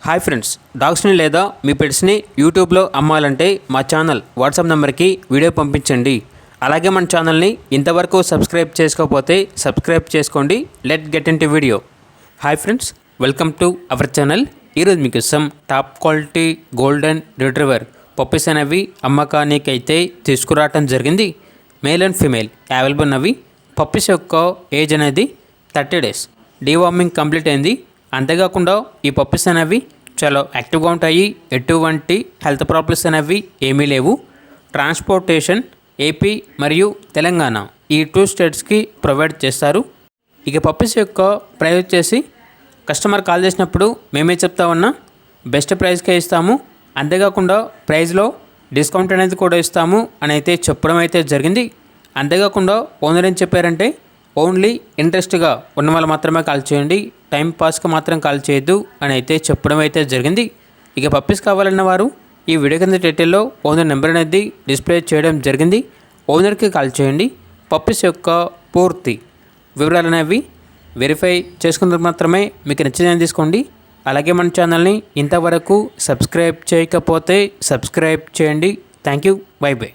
Hi friends, డాగ్స్ని లేదా మీ పెట్స్ని యూట్యూబ్లో అమ్మాలంటే మా ఛానల్ వాట్సాప్ నెంబర్కి వీడియో పంపించండి. అలాగే మన ఛానల్ని ఇంతవరకు సబ్స్క్రైబ్ చేసుకోకపోతే సబ్స్క్రైబ్ చేసుకోండి. Let get in to video. Hi friends, welcome to our channel. ఈరోజు మీకోసం top quality golden retriever puppies అనేవి అమ్మకానికి అయితే తీసుకురావటం జరిగింది. మేల్ అండ్ ఫీమేల్ అవైలబుల్ ఉన్నవి. పప్పీస్ యొక్క ఏజ్ అనేది 30 days. డీవార్మింగ్ కంప్లీట్ అయింది. అంతేకాకుండా ఈ పప్పీస్ అనేవి చాలా యాక్టివ్గా ఉంటాయి. ఎటువంటి హెల్త్ ప్రాబ్లమ్స్ అనేవి ఏమీ లేవు. ట్రాన్స్పోర్టేషన్ ఏపీ మరియు తెలంగాణ ఈ 2 స్టేట్స్కి ప్రొవైడ్ చేస్తారు. ఇక పప్పీస్ యొక్క ప్రైస్ వచ్చేసి కస్టమర్ కాల్ చేసినప్పుడు మేమే చెప్తా ఉన్నా బెస్ట్ ప్రైస్కే ఇస్తాము. అంతేకాకుండా ప్రైస్లో డిస్కౌంట్ అనేది కూడా ఇస్తాము అని అయితే చెప్పడం అయితే జరిగింది. అంతేకాకుండా ఓనర్ ఏం చెప్పారంటే ఓన్లీ ఇంట్రెస్ట్గా ఉన్న వాళ్ళు మాత్రమే కాల్ చేయండి, టైం పాస్కి మాత్రం కాల్ చేయొద్దు అని అయితే చెప్పడం అయితే జరిగింది. ఇక పప్పీస్ కావాలన్న వారు ఈ వీడియో కింద టైటిల్లో ఓనర్ నెంబర్ అనేది డిస్ప్లే చేయడం జరిగింది. ఓనర్కి కాల్ చేయండి. పప్పీస్ యొక్క పూర్తి వివరాలు అనేవి వెరిఫై చేసుకున్నప్పుడు మాత్రమే మీకు నచ్చిందని తీసుకోండి. అలాగే మన ఛానల్ని ఇంతవరకు సబ్స్క్రైబ్ చేయకపోతే సబ్స్క్రైబ్ చేయండి. Thank you. By by.